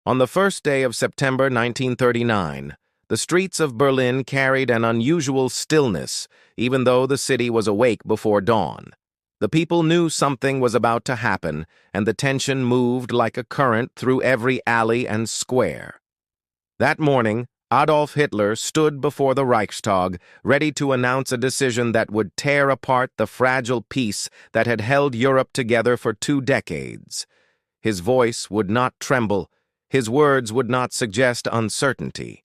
On the first day of September 1939, the streets of Berlin carried an unusual stillness, even though the city was awake before dawn. The people knew something was about to happen, and the tension moved like a current through every alley and square. That morning, Adolf Hitler stood before the Reichstag, ready to announce a decision that would tear apart the fragile peace that had held Europe together for 2 decades. His voice would not tremble, his words would not suggest uncertainty.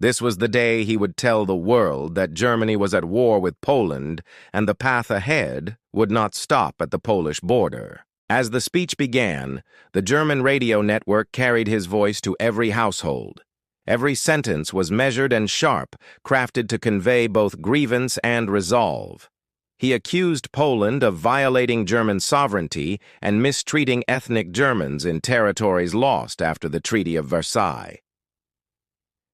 This was the day he would tell the world that Germany was at war with Poland, and the path ahead would not stop at the Polish border. As the speech began, the German radio network carried his voice to every household. Every sentence was measured and sharp, crafted to convey both grievance and resolve. He accused Poland of violating German sovereignty and mistreating ethnic Germans in territories lost after the Treaty of Versailles.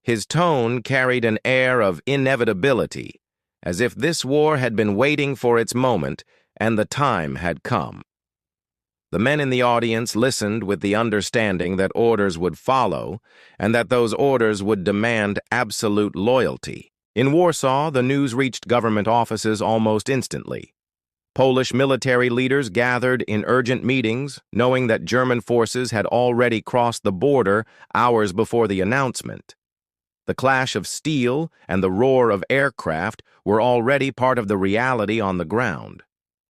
His tone carried an air of inevitability, as if this war had been waiting for its moment and the time had come. The men in the audience listened with the understanding that orders would follow, and that those orders would demand absolute loyalty. In Warsaw, the news reached government offices almost instantly. Polish military leaders gathered in urgent meetings, knowing that German forces had already crossed the border hours before the announcement. The clash of steel and the roar of aircraft were already part of the reality on the ground.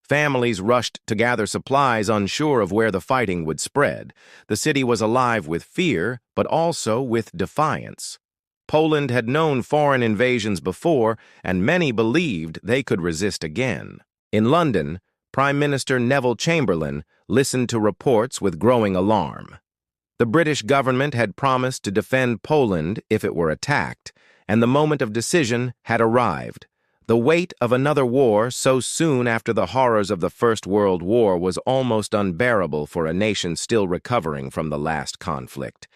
Families rushed to gather supplies, unsure of where the fighting would spread. The city was alive with fear, but also with defiance. Poland had known foreign invasions before, and many believed they could resist again. In London, Prime Minister Neville Chamberlain listened to reports with growing alarm. The British government had promised to defend Poland if it were attacked, and the moment of decision had arrived. The weight of another war so soon after the horrors of the First World War was almost unbearable for a nation still recovering from the last conflict.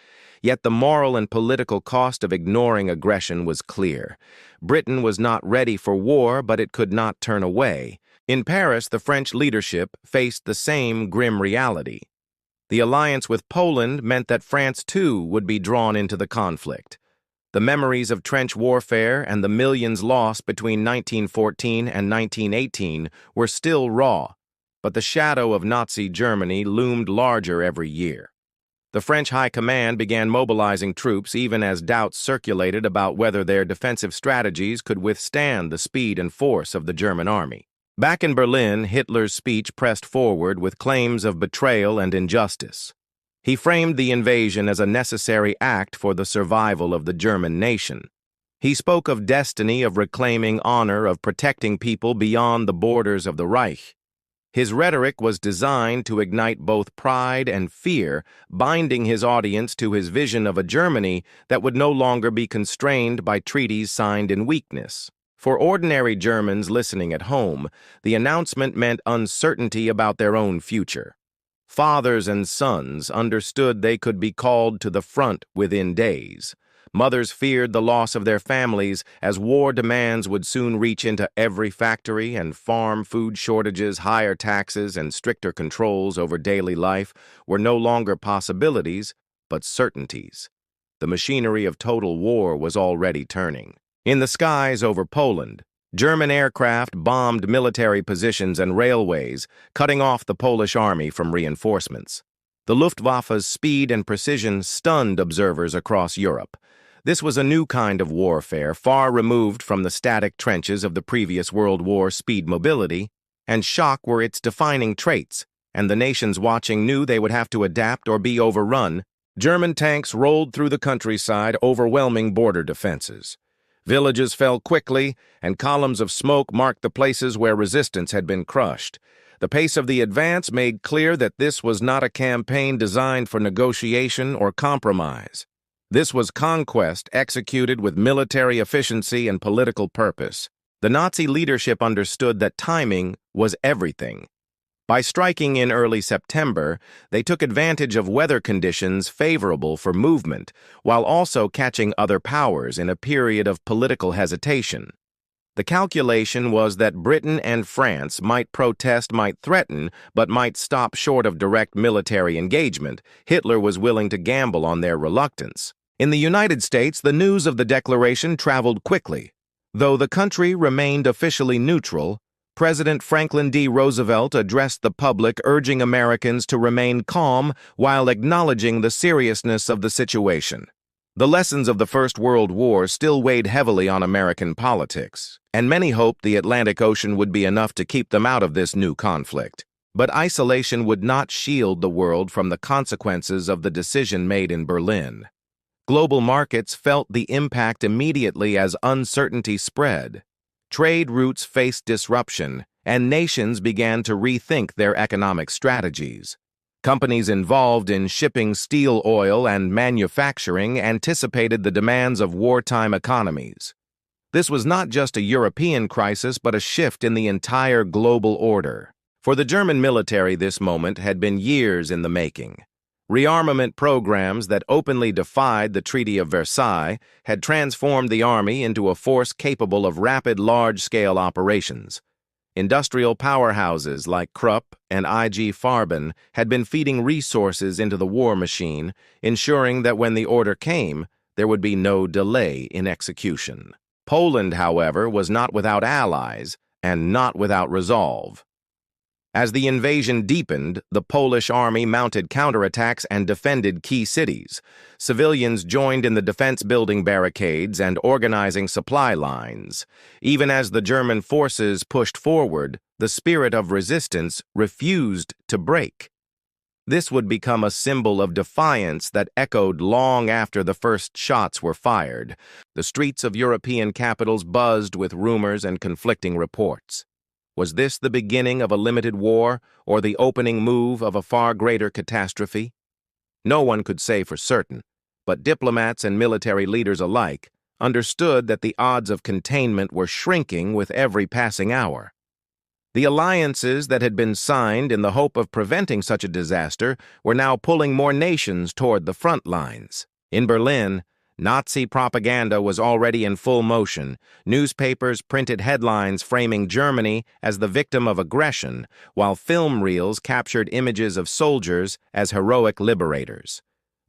Yet the moral and political cost of ignoring aggression was clear. Britain was not ready for war, but it could not turn away. In Paris, the French leadership faced the same grim reality. The alliance with Poland meant that France, too, would be drawn into the conflict. The memories of trench warfare and the millions lost between 1914 and 1918 were still raw, but the shadow of Nazi Germany loomed larger every year. The French High Command began mobilizing troops even as doubts circulated about whether their defensive strategies could withstand the speed and force of the German army. Back in Berlin, Hitler's speech pressed forward with claims of betrayal and injustice. He framed the invasion as a necessary act for the survival of the German nation. He spoke of destiny, of reclaiming honor, of protecting people beyond the borders of the Reich. His rhetoric was designed to ignite both pride and fear, binding his audience to his vision of a Germany that would no longer be constrained by treaties signed in weakness. For ordinary Germans listening at home, the announcement meant uncertainty about their own future. Fathers and sons understood they could be called to the front within days. Mothers feared the loss of their families as war demands would soon reach into every factory and farm. Food shortages, higher taxes, and stricter controls over daily life were no longer possibilities, but certainties. The machinery of total war was already turning. In the skies over Poland, German aircraft bombed military positions and railways, cutting off the Polish army from reinforcements. The Luftwaffe's speed and precision stunned observers across Europe. This was a new kind of warfare, far removed from the static trenches of the previous World War. Speed, mobility, and shock were its defining traits, and the nations watching knew they would have to adapt or be overrun. German tanks rolled through the countryside, overwhelming border defenses. Villages fell quickly, and columns of smoke marked the places where resistance had been crushed. The pace of the advance made clear that this was not a campaign designed for negotiation or compromise. This was conquest executed with military efficiency and political purpose. The Nazi leadership understood that timing was everything. By striking in early September, they took advantage of weather conditions favorable for movement, while also catching other powers in a period of political hesitation. The calculation was that Britain and France might protest, might threaten, but might stop short of direct military engagement. Hitler was willing to gamble on their reluctance. In the United States, the news of the declaration traveled quickly. Though the country remained officially neutral, President Franklin D. Roosevelt addressed the public, urging Americans to remain calm while acknowledging the seriousness of the situation. The lessons of the First World War still weighed heavily on American politics, and many hoped the Atlantic Ocean would be enough to keep them out of this new conflict. But isolation would not shield the world from the consequences of the decision made in Berlin. Global markets felt the impact immediately as uncertainty spread. Trade routes faced disruption, and nations began to rethink their economic strategies. Companies involved in shipping steel, oil, and manufacturing anticipated the demands of wartime economies. This was not just a European crisis, but a shift in the entire global order. For the German military, this moment had been years in the making. Rearmament programs that openly defied the Treaty of Versailles had transformed the army into a force capable of rapid, large-scale operations. Industrial powerhouses like Krupp and IG Farben had been feeding resources into the war machine, ensuring that when the order came, there would be no delay in execution. Poland, however, was not without allies and not without resolve. As the invasion deepened, the Polish army mounted counterattacks and defended key cities. Civilians joined in the defense-building barricades and organizing supply lines. Even as the German forces pushed forward, the spirit of resistance refused to break. This would become a symbol of defiance that echoed long after the first shots were fired. The streets of European capitals buzzed with rumors and conflicting reports. Was this the beginning of a limited war, or the opening move of a far greater catastrophe? No one could say for certain, but diplomats and military leaders alike understood that the odds of containment were shrinking with every passing hour. The alliances that had been signed in the hope of preventing such a disaster were now pulling more nations toward the front lines. In Berlin, Nazi propaganda was already in full motion. Newspapers printed headlines framing Germany as the victim of aggression, while film reels captured images of soldiers as heroic liberators.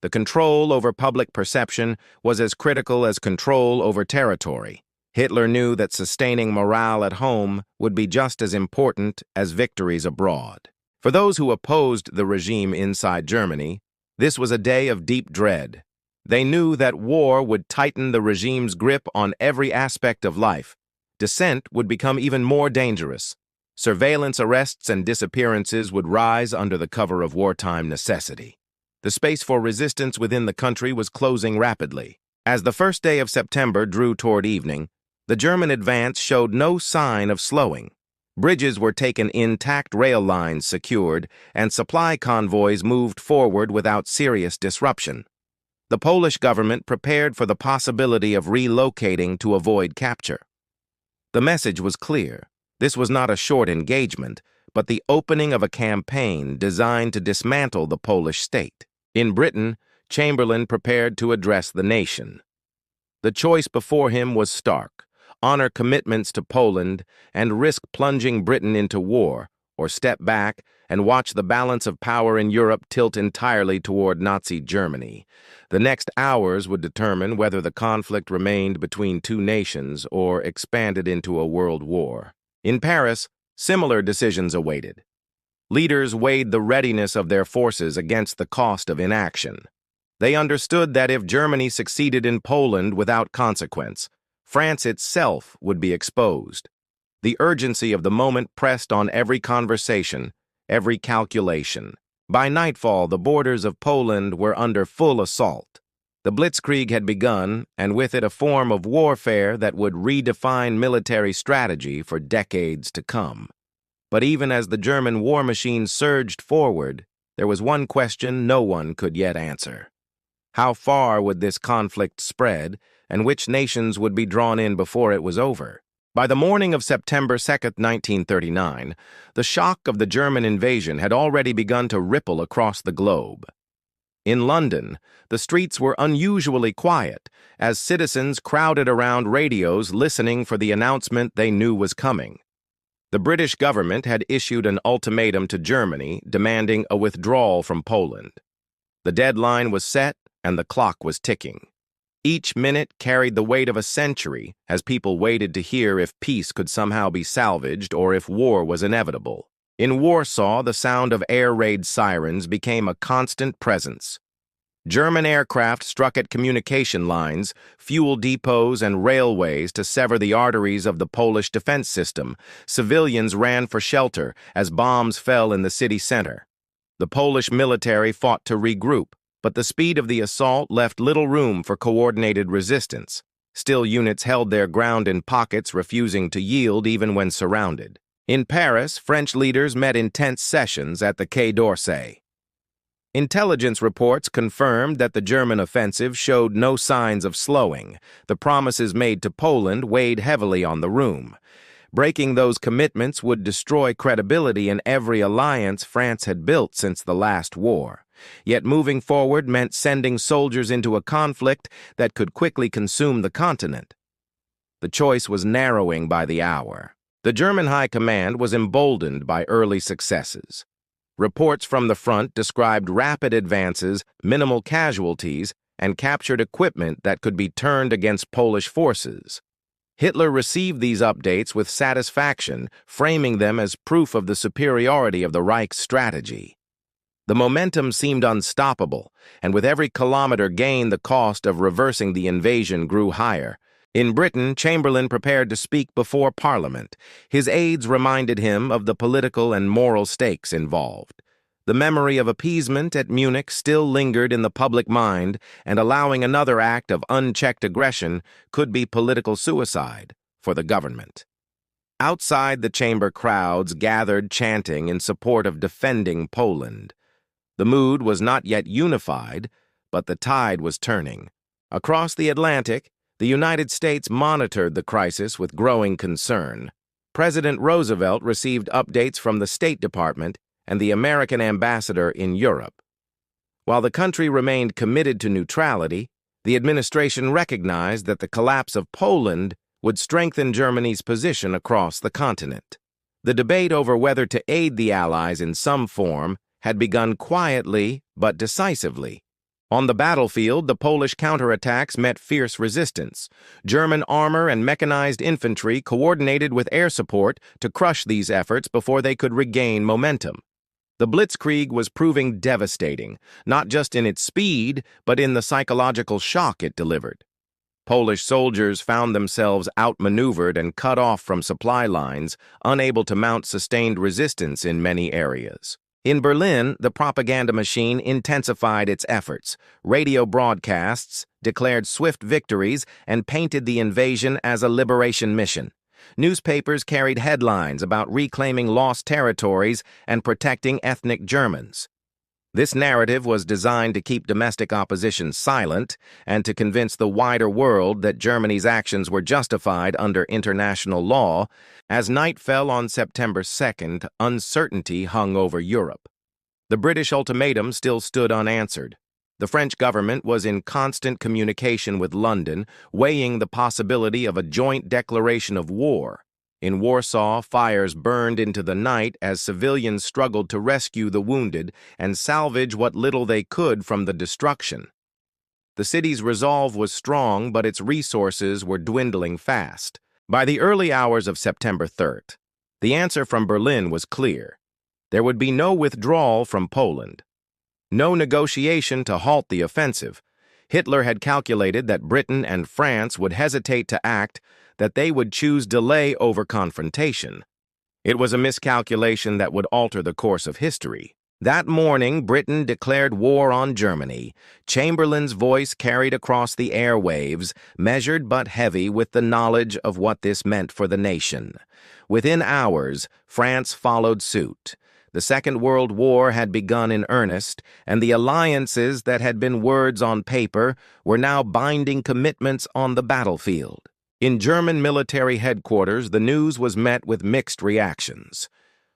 The control over public perception was as critical as control over territory. Hitler knew that sustaining morale at home would be just as important as victories abroad. For those who opposed the regime inside Germany, this was a day of deep dread. They knew that war would tighten the regime's grip on every aspect of life. Dissent would become even more dangerous. Surveillance arrests and disappearances would rise under the cover of wartime necessity. The space for resistance within the country was closing rapidly. As the first day of September drew toward evening, the German advance showed no sign of slowing. Bridges were taken intact, rail lines secured, and supply convoys moved forward without serious disruption. The Polish government prepared for the possibility of relocating to avoid capture. The message was clear. This was not a short engagement, but the opening of a campaign designed to dismantle the Polish state. In Britain, Chamberlain prepared to address the nation. The choice before him was stark: honor commitments to Poland and risk plunging Britain into war, or step back and watch the balance of power in Europe tilt entirely toward Nazi Germany. The next hours would determine whether the conflict remained between two nations or expanded into a world war. In Paris, similar decisions awaited. Leaders weighed the readiness of their forces against the cost of inaction. They understood that if Germany succeeded in Poland without consequence, France itself would be exposed. The urgency of the moment pressed on every conversation, every calculation. By nightfall, the borders of Poland were under full assault. The Blitzkrieg had begun, and with it a form of warfare that would redefine military strategy for decades to come. But even as the German war machine surged forward, there was one question no one could yet answer. How far would this conflict spread, and which nations would be drawn in before it was over? By the morning of September 2, 1939, the shock of the German invasion had already begun to ripple across the globe. In London, the streets were unusually quiet, as citizens crowded around radios listening for the announcement they knew was coming. The British government had issued an ultimatum to Germany demanding a withdrawal from Poland. The deadline was set and the clock was ticking. Each minute carried the weight of a century as people waited to hear if peace could somehow be salvaged or if war was inevitable. In Warsaw, the sound of air raid sirens became a constant presence. German aircraft struck at communication lines, fuel depots, and railways to sever the arteries of the Polish defense system. Civilians ran for shelter as bombs fell in the city center. The Polish military fought to regroup, but the speed of the assault left little room for coordinated resistance. Still, units held their ground in pockets, refusing to yield even when surrounded. In Paris, French leaders met in tense sessions at the Quai d'Orsay. Intelligence reports confirmed that the German offensive showed no signs of slowing. The promises made to Poland weighed heavily on the room. Breaking those commitments would destroy credibility in every alliance France had built since the last war. Yet moving forward meant sending soldiers into a conflict that could quickly consume the continent. The choice was narrowing by the hour. The German High Command was emboldened by early successes. Reports from the front described rapid advances, minimal casualties, and captured equipment that could be turned against Polish forces. Hitler received these updates with satisfaction, framing them as proof of the superiority of the Reich's strategy. The momentum seemed unstoppable, and with every kilometer gained, the cost of reversing the invasion grew higher. In Britain, Chamberlain prepared to speak before Parliament. His aides reminded him of the political and moral stakes involved. The memory of appeasement at Munich still lingered in the public mind, and allowing another act of unchecked aggression could be political suicide for the government. Outside the chamber, crowds gathered chanting in support of defending Poland. The mood was not yet unified, but the tide was turning. Across the Atlantic, the United States monitored the crisis with growing concern. President Roosevelt received updates from the State Department and the American ambassador in Europe. While the country remained committed to neutrality, the administration recognized that the collapse of Poland would strengthen Germany's position across the continent. The debate over whether to aid the Allies in some form had begun quietly but decisively. On the battlefield, the Polish counterattacks met fierce resistance. German armor and mechanized infantry coordinated with air support to crush these efforts before they could regain momentum. The Blitzkrieg was proving devastating, not just in its speed, but in the psychological shock it delivered. Polish soldiers found themselves outmaneuvered and cut off from supply lines, unable to mount sustained resistance in many areas. In Berlin, the propaganda machine intensified its efforts. Radio broadcasts declared swift victories and painted the invasion as a liberation mission. Newspapers carried headlines about reclaiming lost territories and protecting ethnic Germans. This narrative was designed to keep domestic opposition silent and to convince the wider world that Germany's actions were justified under international law. As night fell on September 2nd, uncertainty hung over Europe. The British ultimatum still stood unanswered. The French government was in constant communication with London, weighing the possibility of a joint declaration of war. In Warsaw, fires burned into the night as civilians struggled to rescue the wounded and salvage what little they could from the destruction. The city's resolve was strong, but its resources were dwindling fast. By the early hours of September 3rd, the answer from Berlin was clear. There would be no withdrawal from Poland. No negotiation to halt the offensive. Hitler had calculated that Britain and France would hesitate to act, that they would choose delay over confrontation. It was a miscalculation that would alter the course of history. That morning, Britain declared war on Germany. Chamberlain's voice carried across the airwaves, measured but heavy with the knowledge of what this meant for the nation. Within hours, France followed suit. The Second World War had begun in earnest, and the alliances that had been words on paper were now binding commitments on the battlefield. In German military headquarters, the news was met with mixed reactions.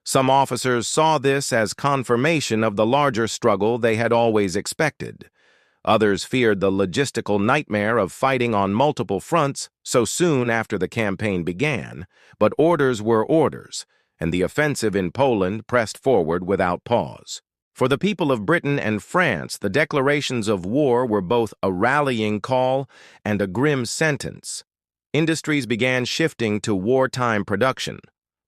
Some officers saw this as confirmation of the larger struggle they had always expected. Others feared the logistical nightmare of fighting on multiple fronts so soon after the campaign began, but orders were orders, and the offensive in Poland pressed forward without pause. For the people of Britain and France, the declarations of war were both a rallying call and a grim sentence. Industries began shifting to wartime production.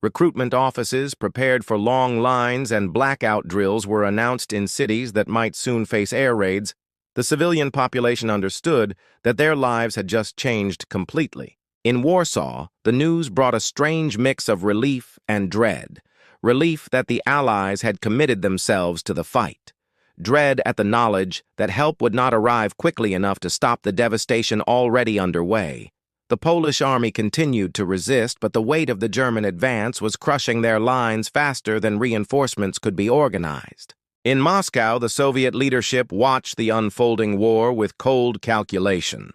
Recruitment offices prepared for long lines and blackout drills were announced in cities that might soon face air raids. The civilian population understood that their lives had just changed completely. In Warsaw, the news brought a strange mix of relief and dread. Relief that the Allies had committed themselves to the fight. Dread at the knowledge that help would not arrive quickly enough to stop the devastation already underway. The Polish army continued to resist, but the weight of the German advance was crushing their lines faster than reinforcements could be organized. In Moscow, the Soviet leadership watched the unfolding war with cold calculation.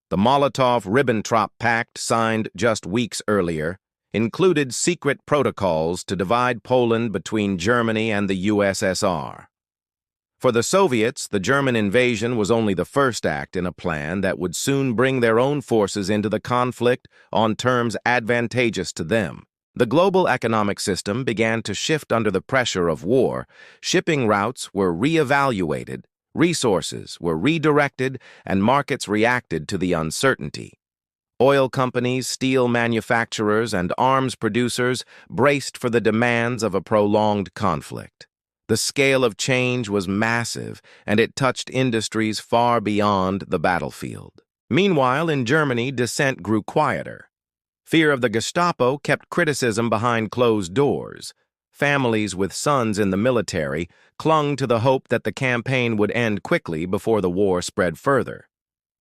The Molotov-Ribbentrop Pact, signed just weeks earlier, included secret protocols to divide Poland between Germany and the USSR. For the Soviets, the German invasion was only the first act in a plan that would soon bring their own forces into the conflict on terms advantageous to them. The global economic system began to shift under the pressure of war. Shipping routes were reevaluated, resources were redirected, and markets reacted to the uncertainty. Oil companies, steel manufacturers, and arms producers braced for the demands of a prolonged conflict. The scale of change was massive, and it touched industries far beyond the battlefield. Meanwhile, in Germany, dissent grew quieter. Fear of the Gestapo kept criticism behind closed doors. Families with sons in the military clung to the hope that the campaign would end quickly before the war spread further.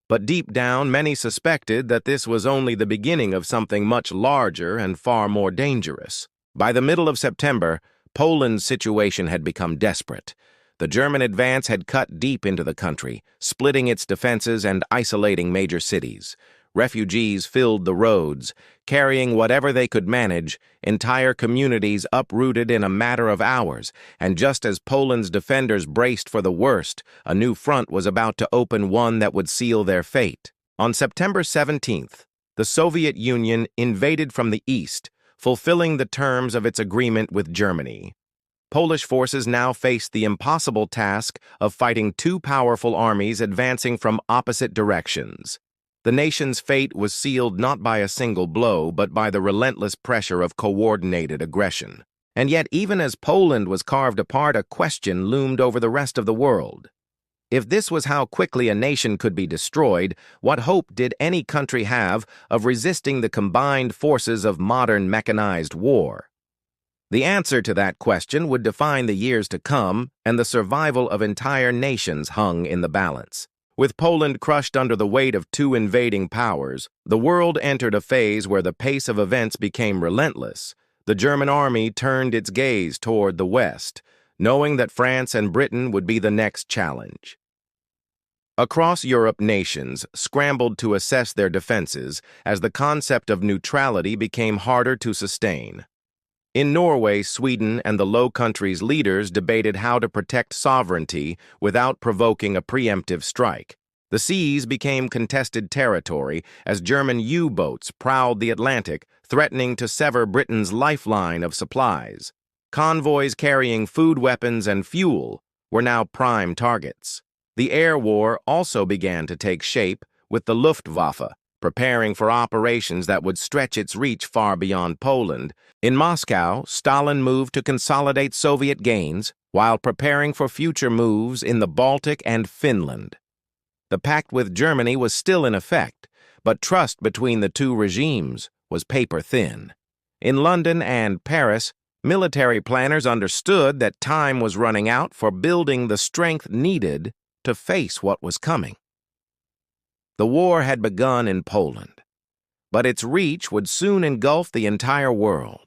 But deep down, many suspected that this was only the beginning of something much larger and far more dangerous. By the middle of September, Poland's situation had become desperate. The German advance had cut deep into the country, splitting its defenses and isolating major cities. Refugees filled the roads, carrying whatever they could manage, entire communities uprooted in a matter of hours, and just as Poland's defenders braced for the worst, a new front was about to open, one that would seal their fate. On September 17th, the Soviet Union invaded from the east, fulfilling the terms of its agreement with Germany. Polish forces now faced the impossible task of fighting two powerful armies advancing from opposite directions. The nation's fate was sealed not by a single blow, but by the relentless pressure of coordinated aggression. And yet, even as Poland was carved apart, a question loomed over the rest of the world. If this was how quickly a nation could be destroyed, what hope did any country have of resisting the combined forces of modern mechanized war? The answer to that question would define the years to come, and the survival of entire nations hung in the balance. With Poland crushed under the weight of two invading powers, the world entered a phase where the pace of events became relentless. The German army turned its gaze toward the west, knowing that France and Britain would be the next challenge. Across Europe, nations scrambled to assess their defenses as the concept of neutrality became harder to sustain. In Norway, Sweden, and the Low Countries' leaders debated how to protect sovereignty without provoking a preemptive strike. The seas became contested territory as German U-boats prowled the Atlantic, threatening to sever Britain's lifeline of supplies. Convoys carrying food, weapons, and fuel were now prime targets. The air war also began to take shape, with the Luftwaffe preparing for operations that would stretch its reach far beyond Poland. In Moscow, Stalin moved to consolidate Soviet gains while preparing for future moves in the Baltic and Finland. The pact with Germany was still in effect, but trust between the two regimes was paper-thin. In London and Paris, military planners understood that time was running out for building the strength needed to face what was coming. The war had begun in Poland, but its reach would soon engulf the entire world.